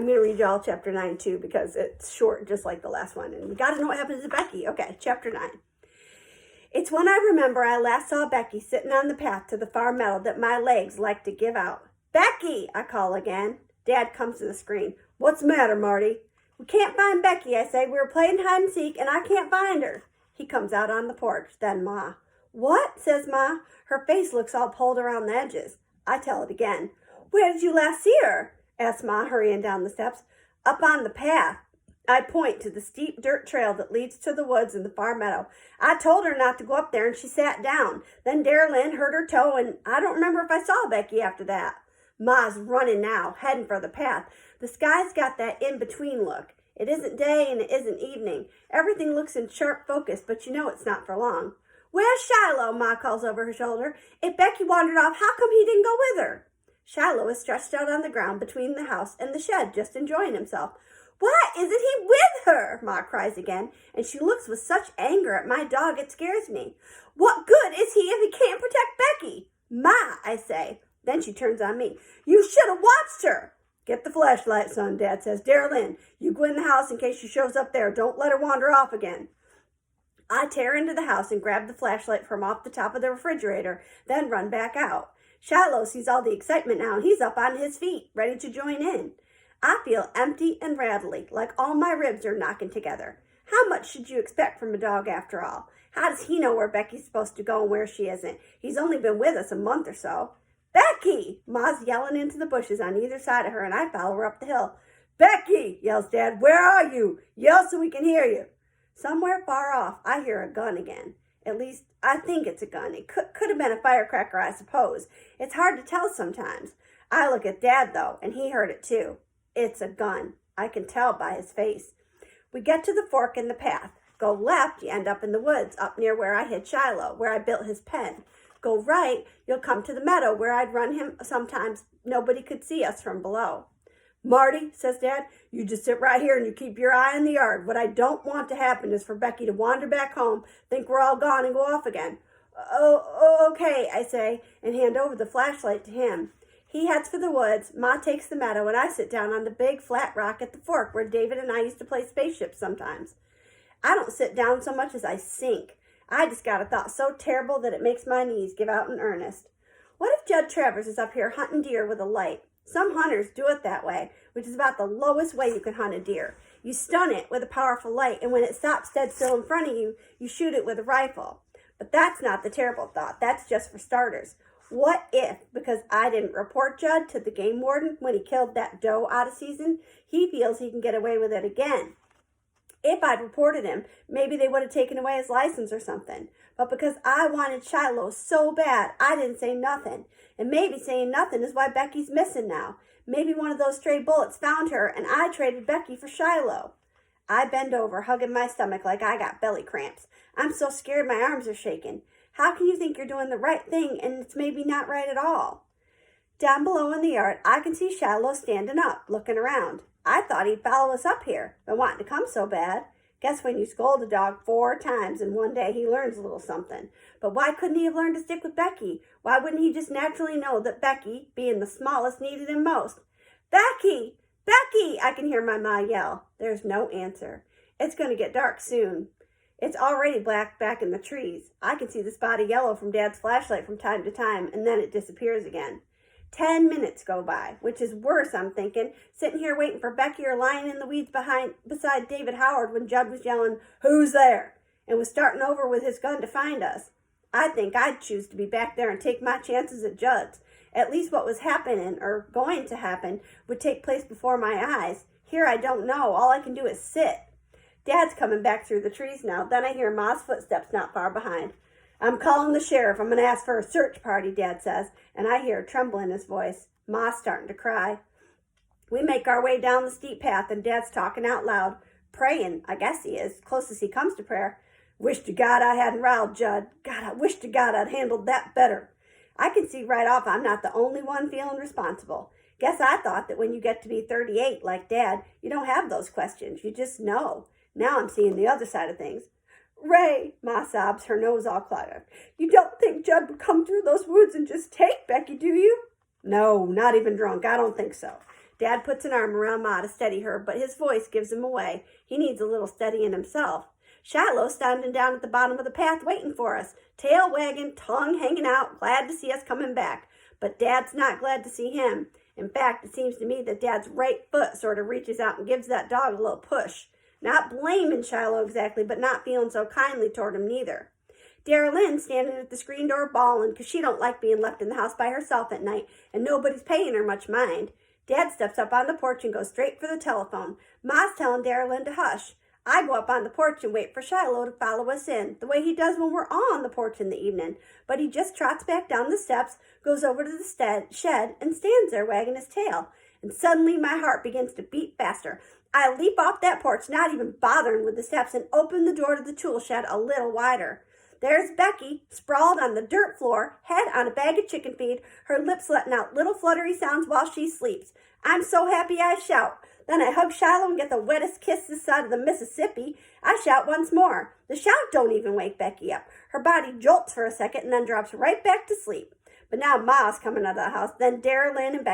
I'm going to read y'all chapter 9 too because it's short just like the last one. And we got to know what happens to Becky. Okay, chapter 9. It's when I remember I last saw Becky sitting on the path to the far meadow that my legs like to give out. Becky, I call again. Dad comes to the screen. What's the matter, Marty? We can't find Becky, I say. We were playing hide and seek and I can't find her. He comes out on the porch. Then Ma. What? Says Ma. Her face looks all pulled around the edges. I tell it again. Where did you last see her? Asks Ma, hurrying down the steps. Up on the path. I point to the steep dirt trail that leads to the woods in the far meadow. I told her not to go up there and she sat down. Then Darylyn hurt her toe and I don't remember if I saw Becky after that. Ma's running now, heading for the path. The sky's got that in-between look. It isn't day and it isn't evening. Everything looks in sharp focus, but you know it's not for long. Where's Shiloh? Ma calls over her shoulder. If Becky wandered off, how come he didn't go with her? Shiloh is stretched out on the ground between the house and the shed, just enjoying himself. Why isn't he with her? Ma cries again, and she looks with such anger at my dog it scares me. What good is he if he can't protect Becky? Ma, I say. Then she turns on me. You should have watched her. Get the flashlight, son, Dad says. Darylyn, you go in the house in case she shows up there. Don't let her wander off again. I tear into the house and grab the flashlight from off the top of the refrigerator, then run back out. Shiloh sees all the excitement now, and he's up on his feet, ready to join in. I feel empty and rattly, like all my ribs are knocking together. How much should you expect from a dog after all? How does he know where Becky's supposed to go and where she isn't? He's only been with us a month or so. Becky! Ma's yelling into the bushes on either side of her, and I follow her up the hill. Becky! Yells Dad. Where are you? Yell so we can hear you. Somewhere far off, I hear a gun again. At least, I think it's a gun. It could have been a firecracker, I suppose. It's hard to tell sometimes. I look at Dad, though, and he heard it too. It's a gun. I can tell by his face. We get to the fork in the path. Go left, you end up in the woods, up near where I hid Shiloh, where I built his pen. Go right, you'll come to the meadow, where I'd run him sometimes. Nobody could see us from below. Marty, says Dad, you just sit right here and you keep your eye on the yard. What I don't want to happen is for Becky to wander back home, think we're all gone, and go off again. Okay, I say, and hand over the flashlight to him. He heads for the woods, Ma takes the meadow, and I sit down on the big flat rock at the fork where David and I used to play spaceships sometimes. I don't sit down so much as I sink. I just got a thought so terrible that it makes my knees give out in earnest. What if Judd Travers is up here hunting deer with a light? Some hunters do it that way, which is about the lowest way you can hunt a deer. You stun it with a powerful light, and when it stops dead still in front of you, you shoot it with a rifle. But that's not the terrible thought. That's just for starters. What if, because I didn't report Judd to the game warden when he killed that doe out of season, he feels he can get away with it again? If I'd reported him, maybe they would have taken away his license or something. But because I wanted Shiloh so bad, I didn't say nothing. And maybe saying nothing is why Becky's missing now. Maybe one of those stray bullets found her, and I traded Becky for Shiloh. I bend over, hugging my stomach like I got belly cramps. I'm so scared my arms are shaking. How can you think you're doing the right thing and it's maybe not right at all? Down below in the yard, I can see Shiloh standing up, looking around. I thought he'd follow us up here, but wanting to come so bad. Guess when you scold a dog 4 times in one day, he learns a little something. But why couldn't he have learned to stick with Becky? Why wouldn't he just naturally know that Becky, being the smallest, needed him most? Becky! Becky! I can hear my ma yell. There's no answer. It's going to get dark soon. It's already black back in the trees. I can see the spot of yellow from Dad's flashlight from time to time, and then it disappears again. 10 minutes go by, which is worse, I'm thinking, sitting here waiting for Becky or lying in the weeds beside David Howard when Judd was yelling, "Who's there?" and was starting over with his gun to find us. I think I'd choose to be back there and take my chances at Judd's. At least what was happening, or going to happen, would take place before my eyes. Here I don't know. All I can do is sit. Dad's coming back through the trees now. Then I hear Ma's footsteps not far behind. "I'm calling the sheriff. I'm going to ask for a search party," Dad says, and I hear a tremble in his voice. Ma's starting to cry. We make our way down the steep path, and Dad's talking out loud, praying. I guess he is, close as he comes to prayer. "Wish to God I hadn't riled Judd. God, I wish to God I'd handled that better." I can see right off I'm not the only one feeling responsible. Guess I thought that when you get to be 38, like Dad, you don't have those questions. You just know. Now I'm seeing the other side of things. "Ray," Ma sobs, her nose all clogged. "You don't think Judd would come through those woods and just take Becky, do you?" "No, not even drunk. I don't think so." Dad puts an arm around Ma to steady her, but his voice gives him away. He needs a little steadying himself. Shiloh's standing down at the bottom of the path waiting for us, tail wagging, tongue hanging out, glad to see us coming back. But Dad's not glad to see him. In fact, it seems to me that Dad's right foot sort of reaches out and gives that dog a little push. Not blaming Shiloh exactly, but not feeling so kindly toward him neither. Dara Lynn's standing at the screen door bawling because she don't like being left in the house by herself at night, and nobody's paying her much mind. Dad steps up on the porch and goes straight for the telephone. Ma's telling Dara Lynn to hush. I go up on the porch and wait for Shiloh to follow us in, the way he does when we're all on the porch in the evening. But he just trots back down the steps, goes over to the shed, and stands there wagging his tail. And suddenly my heart begins to beat faster. I leap off that porch, not even bothering with the steps, and open the door to the tool shed a little wider. There's Becky, sprawled on the dirt floor, head on a bag of chicken feed, her lips letting out little fluttery sounds while she sleeps. I'm so happy I shout. Then I hug Shiloh and get the wettest kiss this side of the Mississippi. I shout once more. The shout don't even wake Becky up. Her body jolts for a second and then drops right back to sleep. But now Ma's coming out of the house, then Dara Lynn and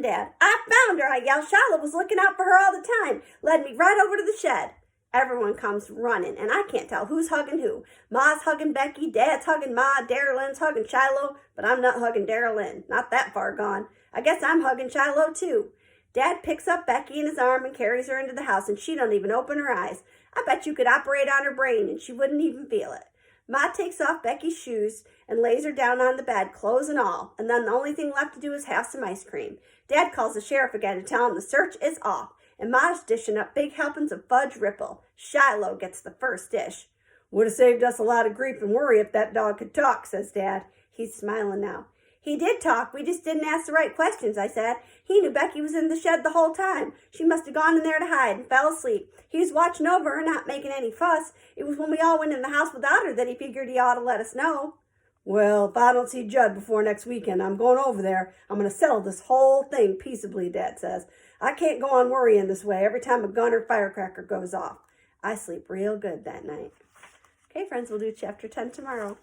Dad. I found her, I yell. Shiloh was looking out for her all the time. Led me right over to the shed. Everyone comes running, and I can't tell who's hugging who. Ma's hugging Becky, Dad's hugging Ma, Dara Lynn's hugging Shiloh, but I'm not hugging Dara Lynn. Not that far gone. I guess I'm hugging Shiloh, too. Dad picks up Becky in his arm and carries her into the house, and she don't even open her eyes. I bet you could operate on her brain, and she wouldn't even feel it. Ma takes off Becky's shoes and lays her down on the bed, clothes and all, and then the only thing left to do is have some ice cream. Dad calls the sheriff again to tell him the search is off, and Ma's dishing up big helpings of fudge ripple. Shiloh gets the first dish. Would have saved us a lot of grief and worry if that dog could talk, says Dad. He's smiling now. He did talk. We just didn't ask the right questions, I said. He knew Becky was in the shed the whole time. She must have gone in there to hide and fell asleep. He was watching over her, not making any fuss. It was when we all went in the house without her that he figured he ought to let us know. Well, if I don't see Judd before next weekend, I'm going over there. I'm going to settle this whole thing peaceably, Dad says. I can't go on worrying this way every time a gun or firecracker goes off. I sleep real good that night. Okay, friends, we'll do chapter 10 tomorrow.